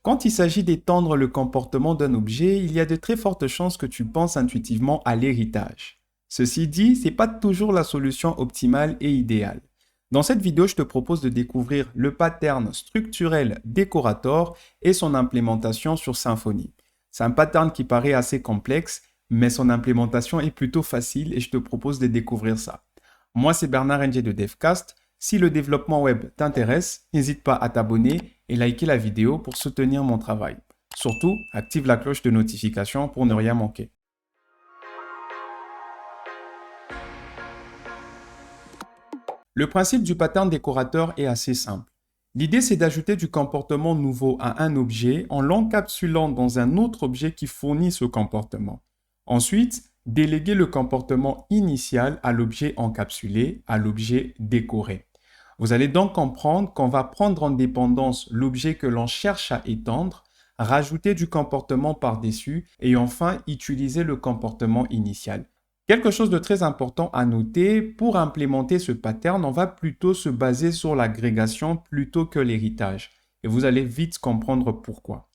Quand il s'agit d'étendre le comportement d'un objet, il y a de très fortes chances que tu penses intuitivement à l'héritage. Ceci dit, ce n'est pas toujours la solution optimale et idéale. Dans cette vidéo, je te propose de découvrir le pattern structurel Decorator et son implémentation sur Symfony. C'est un pattern qui paraît assez complexe, mais son implémentation est plutôt facile et je te propose de découvrir ça. Moi, c'est Bernard Ng de Devcast. Si le développement web t'intéresse, n'hésite pas à t'abonner et liker la vidéo pour soutenir mon travail. Surtout, active la cloche de notification pour ne rien manquer. Le principe du pattern décorateur est assez simple. L'idée, c'est d'ajouter du comportement nouveau à un objet en l'encapsulant dans un autre objet qui fournit ce comportement. Ensuite, déléguer le comportement initial à l'objet encapsulé, à l'objet décoré. Vous allez donc comprendre qu'on va prendre en dépendance l'objet que l'on cherche à étendre, rajouter du comportement par-dessus et enfin utiliser le comportement initial. Quelque chose de très important à noter, pour implémenter ce pattern, on va plutôt se baser sur l'agrégation plutôt que l'héritage. Et vous allez vite comprendre pourquoi.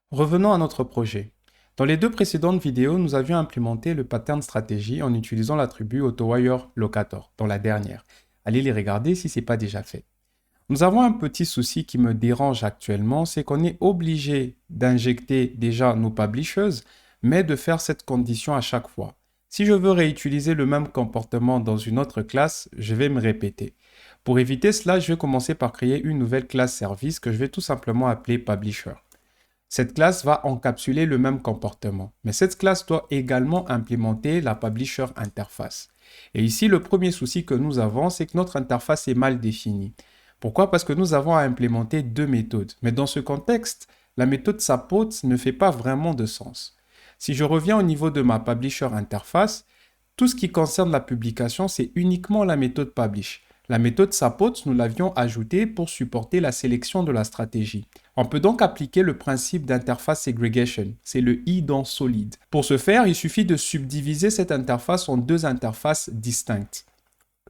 Revenons à notre projet. Dans les deux précédentes vidéos, nous avions implémenté le pattern stratégie en utilisant l'attribut AutoWireLocator, dans la dernière. Allez les regarder si ce n'est pas déjà fait. Nous avons un petit souci qui me dérange actuellement, c'est qu'on est obligé d'injecter déjà nos publishers, mais de faire cette condition à chaque fois. Si je veux réutiliser le même comportement dans une autre classe, je vais me répéter. Pour éviter cela, je vais commencer par créer une nouvelle classe service que je vais tout simplement appeler Publisher. Cette classe va encapsuler le même comportement, mais cette classe doit également implémenter la Publisher interface. Et ici, le premier souci que nous avons, c'est que notre interface est mal définie. Pourquoi? Parce que nous avons à implémenter deux méthodes. Mais dans ce contexte, la méthode support ne fait pas vraiment de sens. Si je reviens au niveau de ma Publisher interface, tout ce qui concerne la publication, c'est uniquement la méthode publish. La méthode support, nous l'avions ajoutée pour supporter la sélection de la stratégie. On peut donc appliquer le principe d'interface segregation, c'est le I dans Solid. Pour ce faire, il suffit de subdiviser cette interface en deux interfaces distinctes.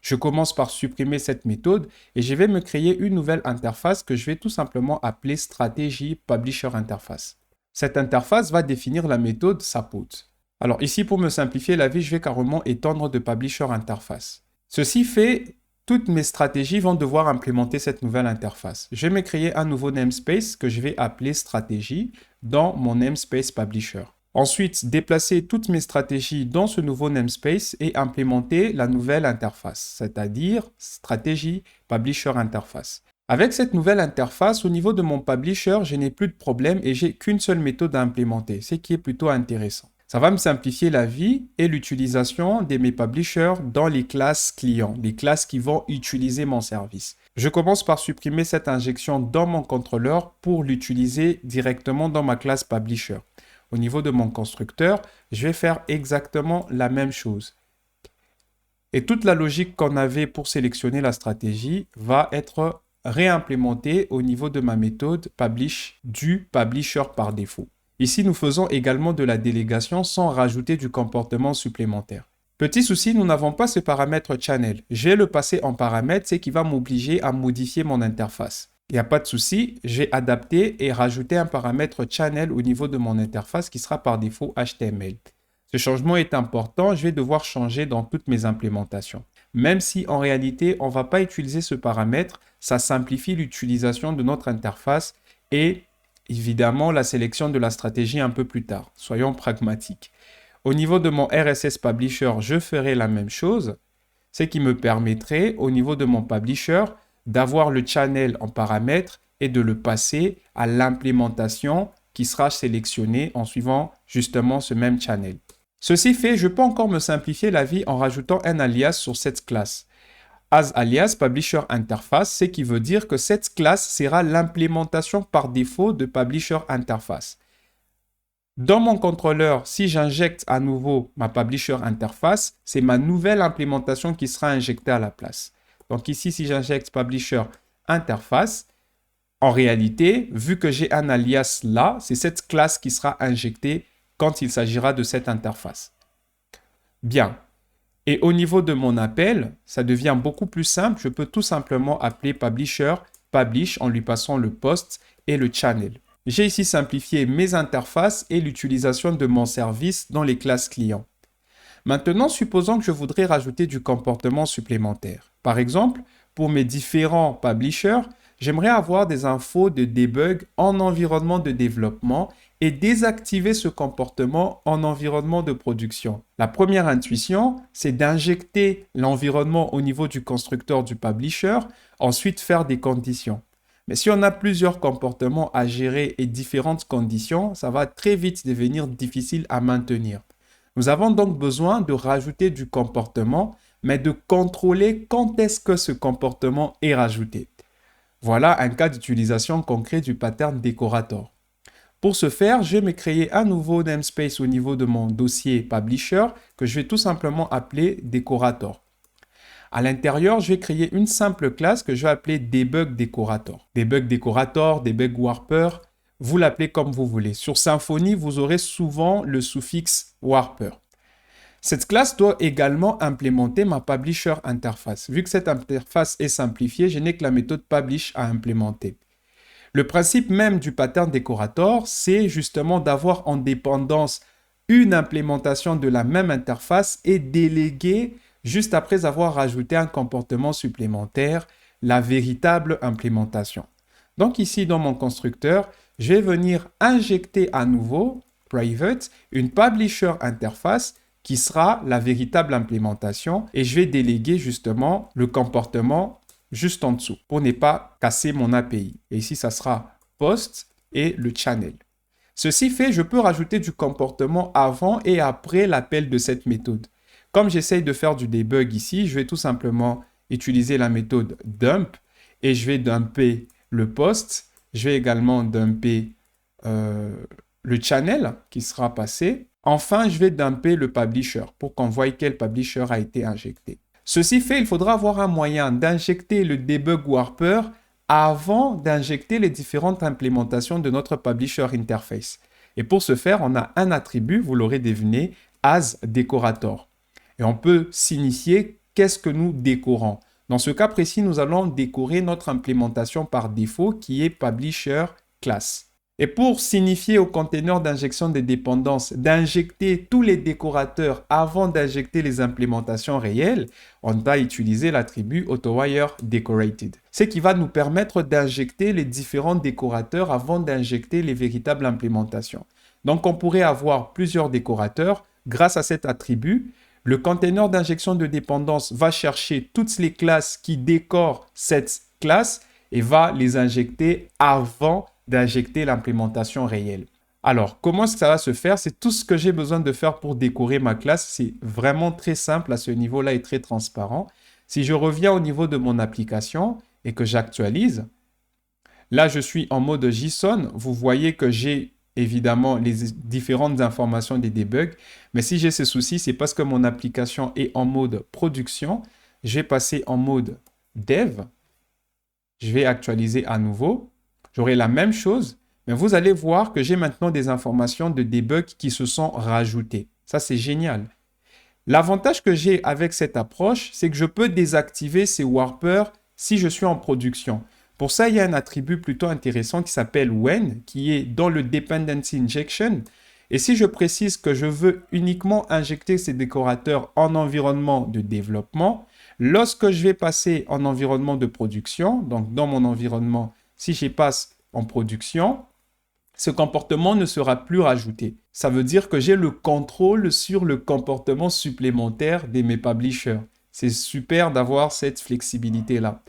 Je commence par supprimer cette méthode et je vais me créer une nouvelle interface que je vais tout simplement appeler stratégie publisher interface. Cette interface va définir la méthode support. Alors ici, pour me simplifier la vie, je vais carrément étendre de publisher interface. Ceci fait, toutes mes stratégies vont devoir implémenter cette nouvelle interface. Je vais me créer un nouveau namespace que je vais appeler stratégie dans mon namespace publisher. Ensuite, déplacer toutes mes stratégies dans ce nouveau namespace et implémenter la nouvelle interface, c'est-à-dire stratégie publisher interface. Avec cette nouvelle interface, au niveau de mon publisher, je n'ai plus de problème et j'ai qu'une seule méthode à implémenter, ce qui est plutôt intéressant. Ça va me simplifier la vie et l'utilisation de mes publishers dans les classes clients, les classes qui vont utiliser mon service. Je commence par supprimer cette injection dans mon contrôleur pour l'utiliser directement dans ma classe publisher. Au niveau de mon constructeur, je vais faire exactement la même chose. Et toute la logique qu'on avait pour sélectionner la stratégie va être réimplémentée au niveau de ma méthode publish du publisher par défaut. Ici, nous faisons également de la délégation sans rajouter du comportement supplémentaire. Petit souci, nous n'avons pas ce paramètre channel. Je vais le passer en paramètre, c'est qui va m'obliger à modifier mon interface. Il n'y a pas de souci, j'ai adapté et rajouté un paramètre channel au niveau de mon interface qui sera par défaut HTML. Ce changement est important, je vais devoir changer dans toutes mes implémentations. Même si en réalité, on ne va pas utiliser ce paramètre, ça simplifie l'utilisation de notre interface et évidemment la sélection de la stratégie un peu plus tard. Soyons pragmatiques. Au niveau de mon RSS Publisher, je ferai la même chose, ce qui me permettrait au niveau de mon Publisher d'avoir le channel en paramètre et de le passer à l'implémentation qui sera sélectionnée en suivant justement ce même channel. Ceci fait, je peux encore me simplifier la vie en rajoutant un alias sur cette classe. As alias Publisher Interface, ce qui veut dire que cette classe sera l'implémentation par défaut de Publisher Interface. Dans mon contrôleur, si j'injecte à nouveau ma Publisher Interface, c'est ma nouvelle implémentation qui sera injectée à la place. Donc ici, si j'injecte Publisher Interface, en réalité, vu que j'ai un alias là, c'est cette classe qui sera injectée quand il s'agira de cette interface. Bien. Et au niveau de mon appel, ça devient beaucoup plus simple. Je peux tout simplement appeler Publisher, Publish en lui passant le post et le channel. J'ai ici simplifié mes interfaces et l'utilisation de mon service dans les classes clients. Maintenant, supposons que je voudrais rajouter du comportement supplémentaire. Par exemple, pour mes différents publishers, j'aimerais avoir des infos de debug en environnement de développement et désactiver ce comportement en environnement de production. La première intuition, c'est d'injecter l'environnement au niveau du constructeur du publisher, ensuite faire des conditions. Mais si on a plusieurs comportements à gérer et différentes conditions, ça va très vite devenir difficile à maintenir. Nous avons donc besoin de rajouter du comportement, mais de contrôler quand est-ce que ce comportement est rajouté. Voilà un cas d'utilisation concret du pattern décorator. Pour ce faire, je vais me créer un nouveau namespace au niveau de mon dossier Publisher que je vais tout simplement appeler décorator. À l'intérieur, je vais créer une simple classe que je vais appeler debug décorator. Debug décorator, debug warper, vous l'appelez comme vous voulez. Sur Symfony, vous aurez souvent le suffixe warper. Cette classe doit également implémenter ma publisher interface. Vu que cette interface est simplifiée, je n'ai que la méthode publish à implémenter. Le principe même du pattern décorator, c'est justement d'avoir en dépendance une implémentation de la même interface et déléguer, juste après avoir rajouté un comportement supplémentaire, la véritable implémentation. Donc ici, dans mon constructeur, je vais venir injecter à nouveau, private, une publisher interface qui sera la véritable implémentation et je vais déléguer justement le comportement juste en dessous pour ne pas casser mon API. Et ici, ça sera post et le channel. Ceci fait, je peux rajouter du comportement avant et après l'appel de cette méthode. Comme j'essaye de faire du debug ici, je vais tout simplement utiliser la méthode dump et je vais dumper le post. Je vais également dumper le channel qui sera passé. Enfin, je vais dumper le publisher pour qu'on voie quel publisher a été injecté. Ceci fait, il faudra avoir un moyen d'injecter le debug warper avant d'injecter les différentes implémentations de notre publisher interface. Et pour ce faire, on a un attribut, vous l'aurez deviné, as décorator. Et on peut signifier qu'est-ce que nous décorons. Dans ce cas précis, nous allons décorer notre implémentation par défaut qui est publisher class. Et pour signifier au conteneur d'injection des dépendances d'injecter tous les décorateurs avant d'injecter les implémentations réelles, on va utiliser l'attribut AutoWireDecorated. Ce qui va nous permettre d'injecter les différents décorateurs avant d'injecter les véritables implémentations. Donc, on pourrait avoir plusieurs décorateurs. Grâce à cet attribut, le conteneur d'injection de dépendance va chercher toutes les classes qui décorent cette classe et va les injecter avant d'injecter l'implémentation réelle. Alors, comment est-ce que ça va se faire? C'est tout ce que j'ai besoin de faire pour décorer ma classe. C'est vraiment très simple à ce niveau-là et très transparent. Si je reviens au niveau de mon application et que j'actualise, là, je suis en mode JSON. Vous voyez que j'ai évidemment les différentes informations des debugs. Mais si j'ai ce souci, c'est parce que mon application est en mode production. Je vais passer en mode dev. Je vais actualiser à nouveau. J'aurai la même chose, mais vous allez voir que j'ai maintenant des informations de debug qui se sont rajoutées. Ça, c'est génial. L'avantage que j'ai avec cette approche, c'est que je peux désactiver ces warpers si je suis en production. Pour ça, il y a un attribut plutôt intéressant qui s'appelle when, qui est dans le dependency injection. Et si je précise que je veux uniquement injecter ces décorateurs en environnement de développement, lorsque je vais passer en environnement de production, donc dans mon environnement, si je passe en production, ce comportement ne sera plus rajouté. Ça veut dire que j'ai le contrôle sur le comportement supplémentaire de mes publishers. C'est super d'avoir cette flexibilité-là.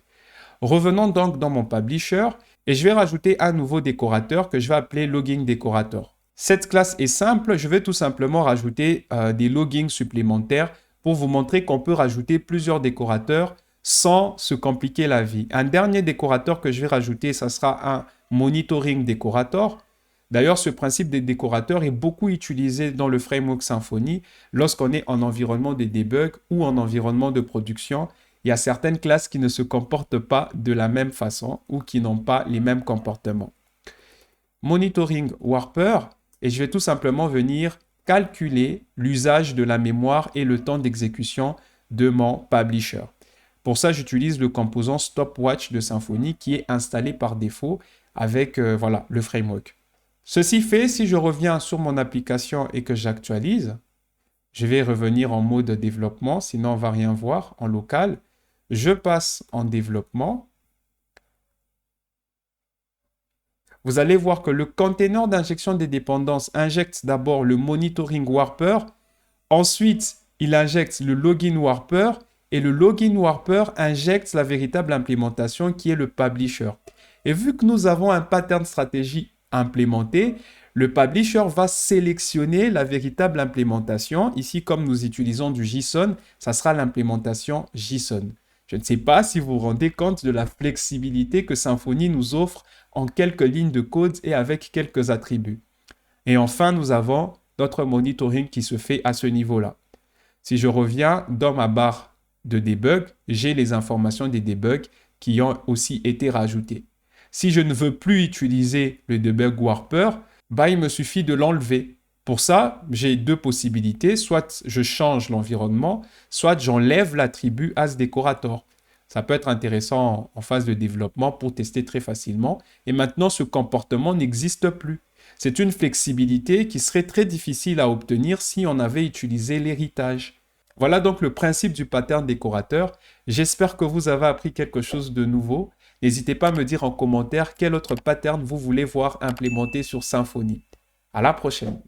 Revenons donc dans mon publisher et je vais rajouter un nouveau décorateur que je vais appeler logging décorator. Cette classe est simple, je vais tout simplement rajouter des loggings supplémentaires pour vous montrer qu'on peut rajouter plusieurs décorateurs sans se compliquer la vie. Un dernier décorateur que je vais rajouter, ça sera un monitoring décorator. D'ailleurs, ce principe des décorateurs est beaucoup utilisé dans le framework Symfony lorsqu'on est en environnement de debug ou en environnement de production. Il y a certaines classes qui ne se comportent pas de la même façon ou qui n'ont pas les mêmes comportements. Monitoring warper, et je vais tout simplement venir calculer l'usage de la mémoire et le temps d'exécution de mon publisher. Pour ça, j'utilise le composant stopwatch de Symfony qui est installé par défaut avec le framework. Ceci fait, si je reviens sur mon application et que j'actualise, je vais revenir en mode développement, sinon on ne va rien voir en local. Je passe en développement. Vous allez voir que le container d'injection des dépendances injecte d'abord le monitoring warper. Ensuite, il injecte le login warper et le login warper injecte la véritable implémentation qui est le publisher. Et vu que nous avons un pattern stratégie implémenté, le publisher va sélectionner la véritable implémentation. Ici, comme nous utilisons du JSON, ça sera l'implémentation JSON. Je ne sais pas si vous vous rendez compte de la flexibilité que Symfony nous offre en quelques lignes de code et avec quelques attributs. Et enfin, nous avons notre monitoring qui se fait à ce niveau-là. Si je reviens dans ma barre de debug, j'ai les informations des debugs qui ont aussi été rajoutées. Si je ne veux plus utiliser le debug warper, il me suffit de l'enlever. Pour ça, j'ai deux possibilités. Soit je change l'environnement, soit j'enlève l'attribut asDecorator. Ça peut être intéressant en phase de développement pour tester très facilement. Et maintenant, ce comportement n'existe plus. C'est une flexibilité qui serait très difficile à obtenir si on avait utilisé l'héritage. Voilà donc le principe du pattern décorateur. J'espère que vous avez appris quelque chose de nouveau. N'hésitez pas à me dire en commentaire quel autre pattern vous voulez voir implémenté sur Symfony. À la prochaine.